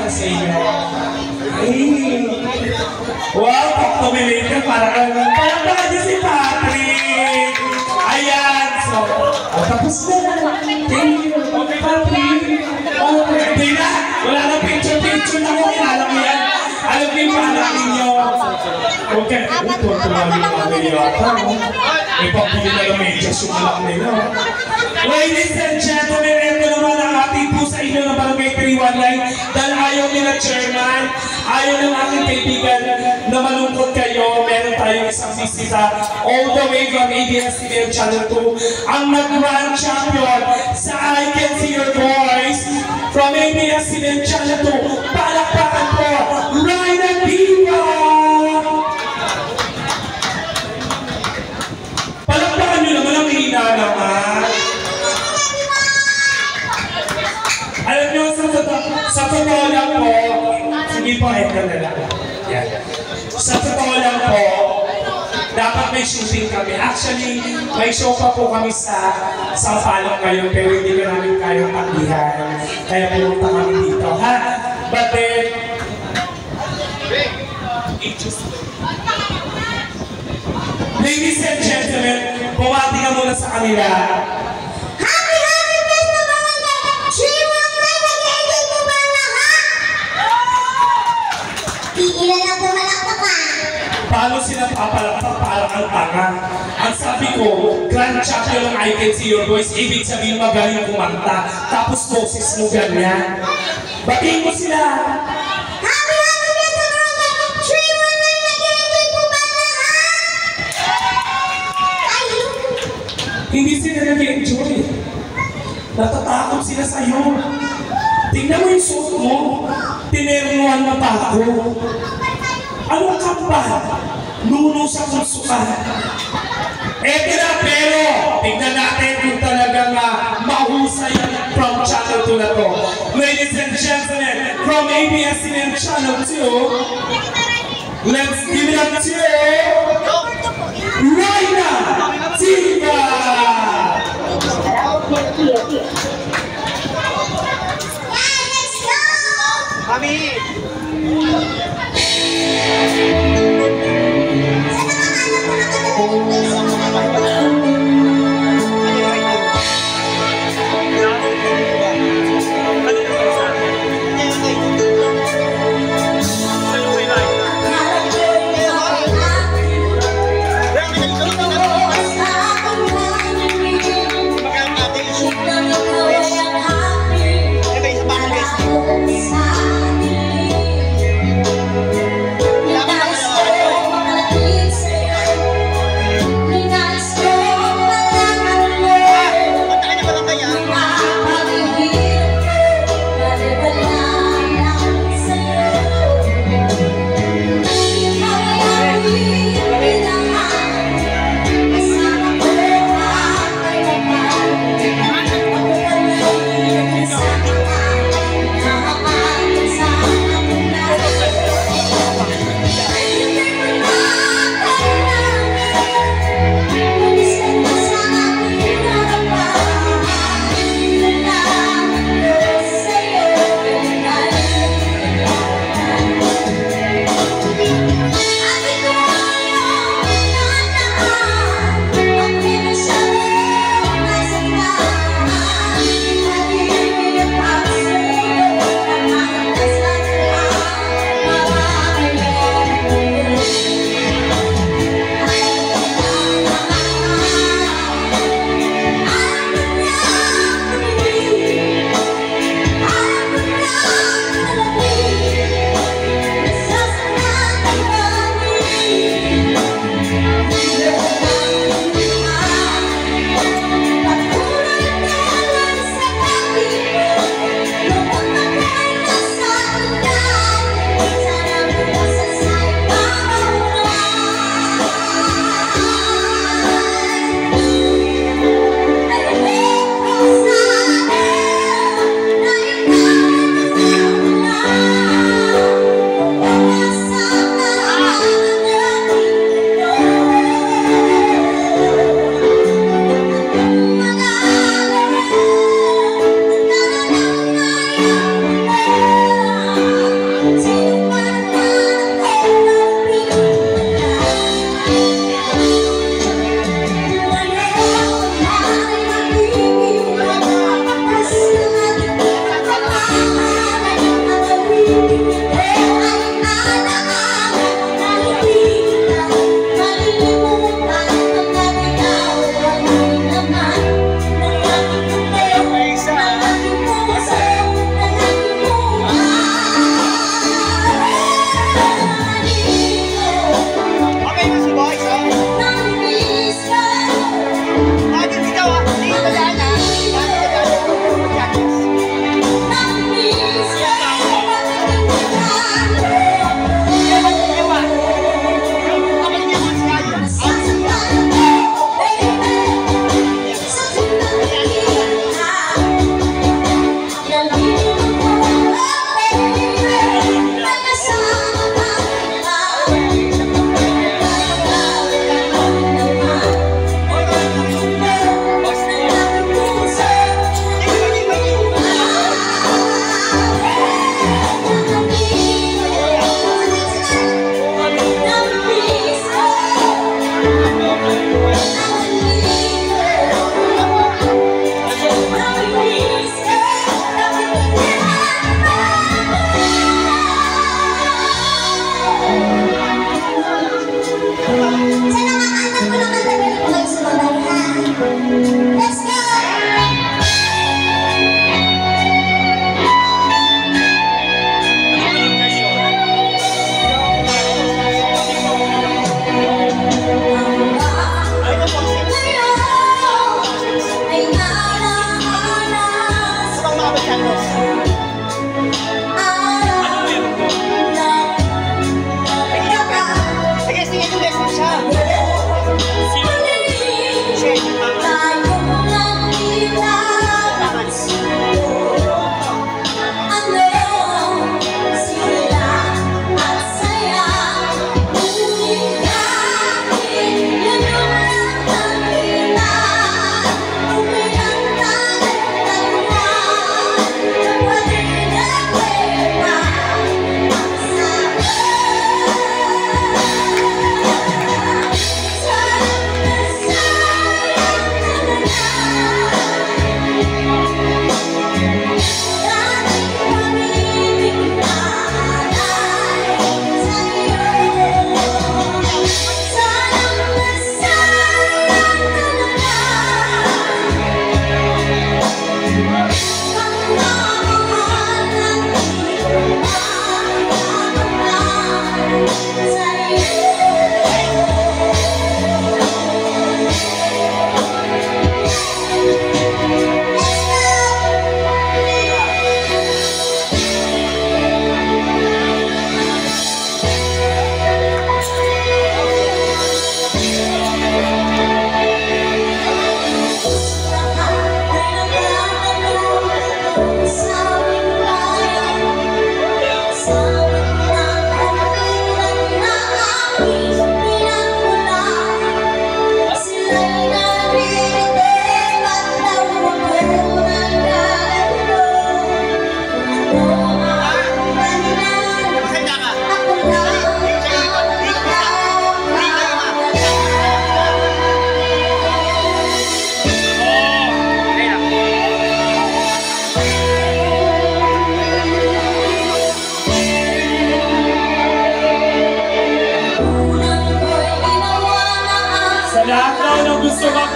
lang sa inyo. Wow, pag-tumilate ka parang niyo si Patrick. Ayan, so, tapos na. Thank you. Okay, Patrick. Hindi na. Wala na picture na ko. Alam mo yan. Alam mo yung pangalan ninyo. Okay. Tumawin ko na yata. Ipapili na yung medyas yung anak nila. Ladies and gentlemen, ito naman ang ating po sa inyo ng Barangay 319. Dahil ayaw nila chairman, ayaw ng aking kaibigan na malungkot kayo. Meron tayong isang bisita all the way from ABS-CBN Channel 2. Ang nag-grand champion sa I Can See Your Voice from ABS-CBN Channel 2. Palakpakan po, Rhina Diva! Palakpakan nyo naman ang hina naman. Alam nyo, sa totoo lang po, sige po, ito na lang. Yan. Sa totoo lang po, dapat may shooting kami. Actually, may show pa po kami sa Sampaloc ngayon, pero hindi ko namin kayong taklihan. Kaya pumunta kami dito, ha? But then, ladies and gentlemen, bumati ka muna sa kanila. Paano sila papalakpak parang ang tanga? Ang sabi ko, grand champion ng I Can See Your Voice, ibig sabihin magaling kumanta, tapos boses mo ganyan. Batiin mo sila! Hindi sila nag-enjoy. Natatakot sila sa'yo. Tingnan mo yung suot mo. Tineruan mo pa ako. Anong kapal? Nuno sa kusukan. Eto na, pero tingnan natin kung talagang mahusay from Channel 2 na to. Ladies and gentlemen, from ABS-CBN Channel 2, let's give it up to Rhina Diva! Let's go! Kami!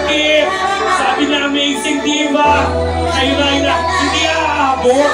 gift. Sabi na amazing diva. Kayo na hindi aabot.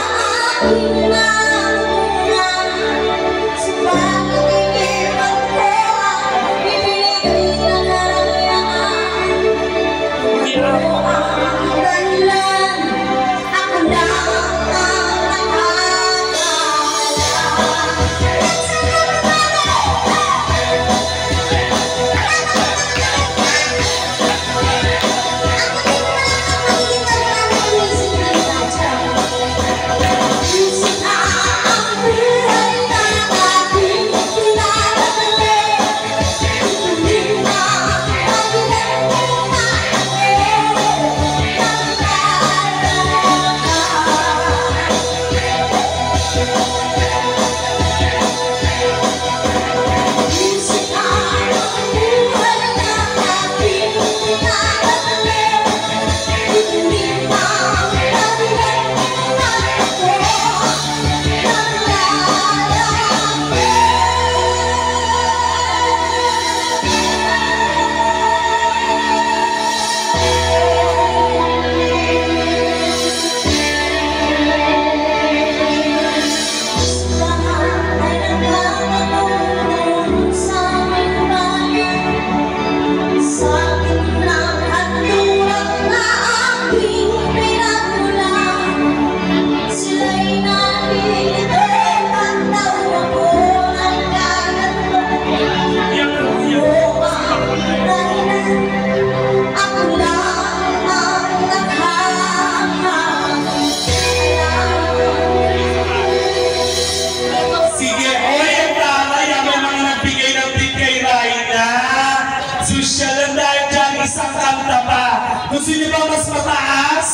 Gusto niyo ba mas mataas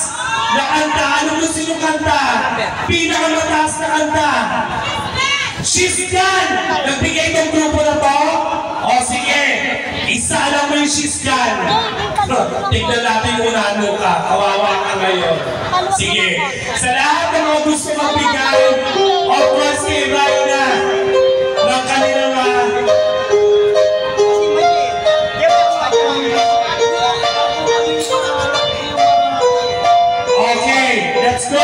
na kanta? Ano gusto niyo kanta? Pinakamataas na kanta. She's Gone! Nagbigay itong grupo na to? O sige, isa lang mo yung She's Gone. Tignan natin muna ano ka. Kawawa ka ngayon. Sige, sa lahat ng mga gusto magbigay, of course kay Raina, ng kanilang okay, let's go!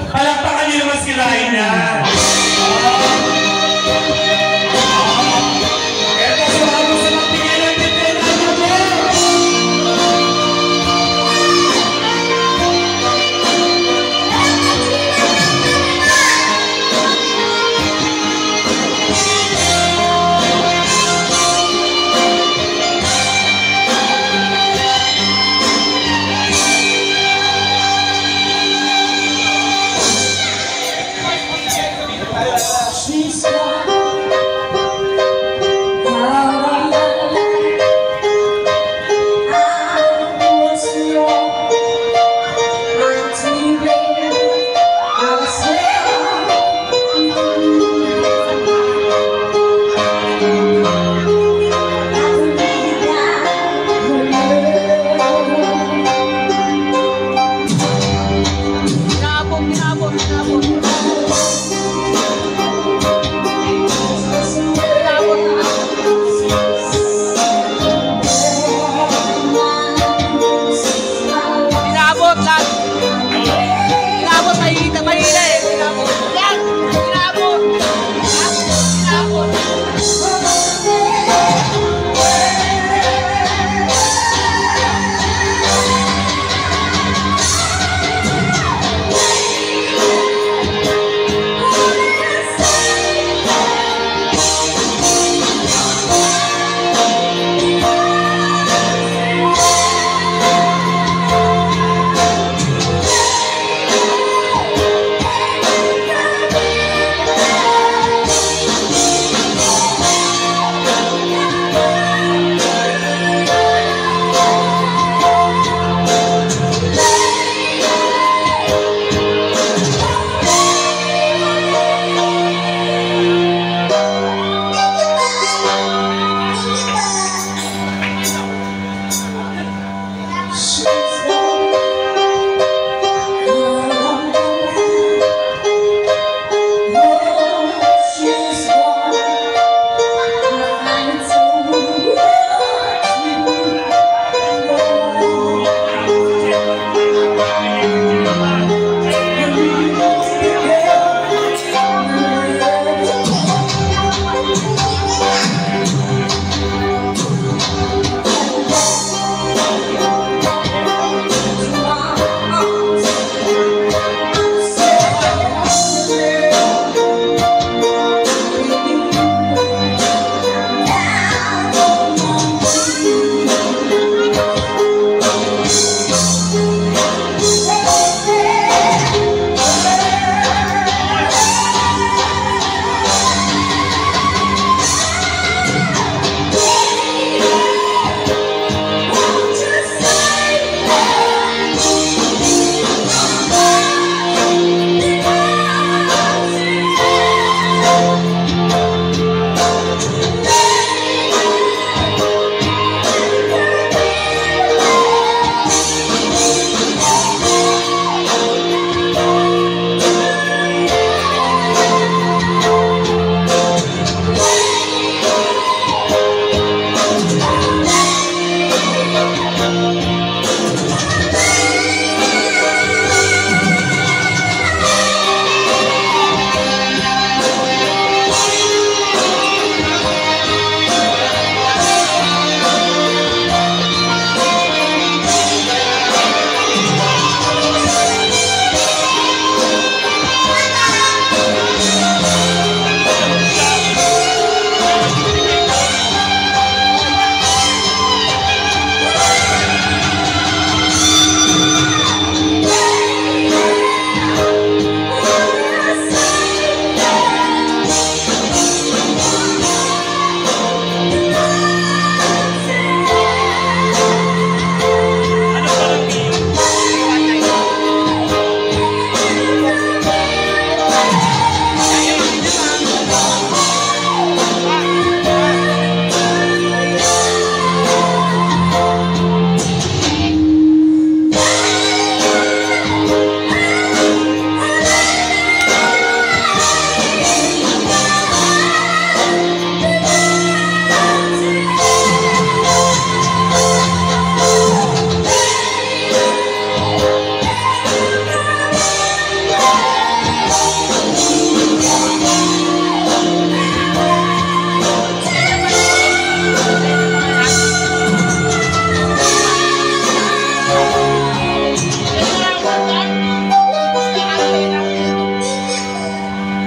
Palakpakan niyo naman si Raina. Eto sa mga gusto magbigay ng title na mo. She's gone.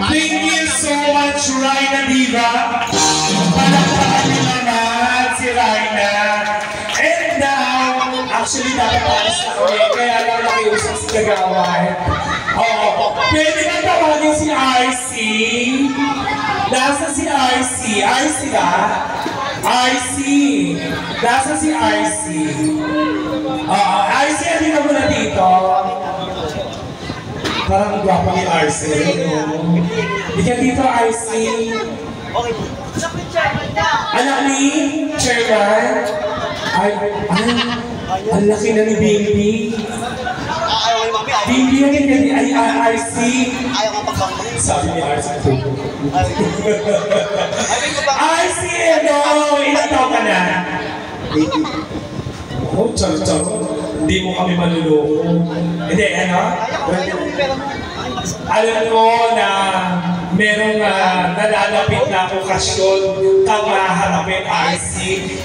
Thank you so much, Raina Diva. Palakpakan niyo naman si Raina. And now, actually dapat alis na kami, kaya lang nakiusap si Kagawad. Oo, pwede kang tawagin si RC. Nasa si RC? RC ka? RC. Nasa si RC? Oo, RC, hindi ka muna dito. Parang gwapa ni RC. Hindi ka dito, RC. Anak ni Chairman. Ay, ang laki na ni Bimbi. Bimbi na din ay RC. Sabi ni RC. RC, ano? Ilang taon ka na? Oh, char-char. Hindi mo kami manluloko. Hindi, ano? Alam ko na merong nalalapit na okasyon kang maharapin, RC,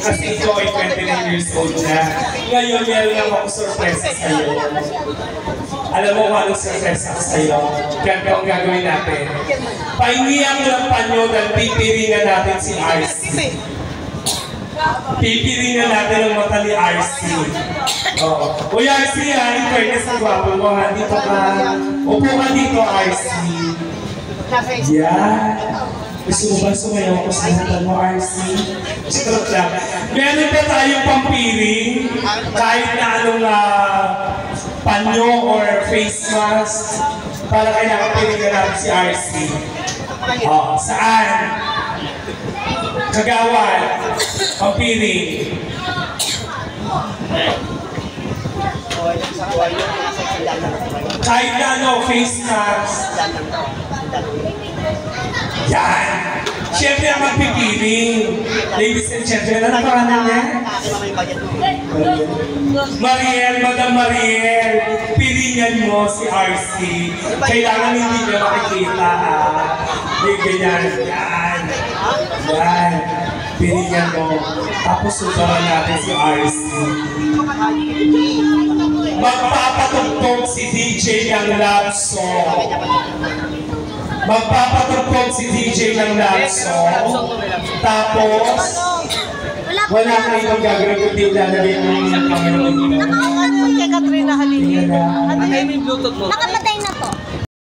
kasi ito ay 29 years old na. Ngayon, meron lang ako sorpresa sa'yo. Alam mo kung anong sorpresa sa'yo? Ganito ang gagawin natin. Pahingihan mo ng panyo dahil pipiringan natin si RC. Pipiringan natin ang mata ni RC. Uy, RC, in fairness ang gwapo mo, ha? Dito ka. Upo ka dito, RC. Yan. Gusto mo ba sumayaw ko sa mata mo, RC? Charot lang. Meron pa tayong pampiring, kahit na anong panyo or face mask, para kailangan piringan natin si RC. Saan? Kagawad, pampiring. Kahit na ano, face mask. Yan! Siyempre ang magpipiling. Ladies and gentlemen, ano pangalan niya? Mariel, Madam Mariel, pilingan mo si RC. Kailangan hindi niya makikita. Ganyan, yan. Yan. Pilingan mo. Tapos subaran natin si RC. Magpapatugtog si DJ ng love song. Magpapatugtog si DJ ng love song. Tapos, wala ka itong gagawin kundi lalagay mo yung kamera mo. Naka-on kay Katrina Halili. Ano yung Bluetooth mo?